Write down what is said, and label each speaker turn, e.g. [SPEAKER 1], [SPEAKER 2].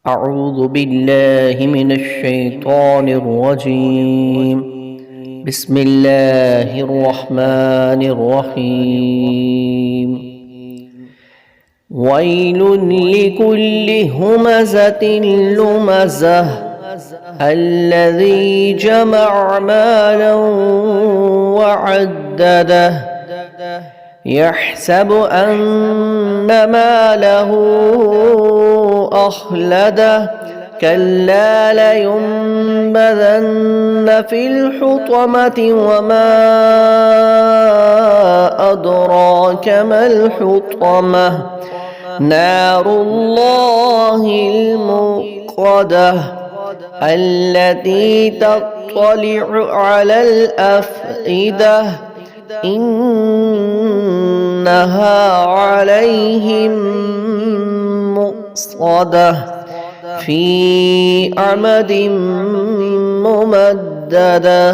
[SPEAKER 1] أعوذ بالله من الشيطان الرجيم. بسم الله الرحمن الرحيم. ويل لكل همزة لمزة الذي جمع مالا وعدده يحسب أن ماله أخلده كلا لينبذن في الحطمة وما أدراك ما الحطمة نار الله الموقدة التي تطلع على الأفئدة إنها عليهم مؤصدة في أمد ممددة.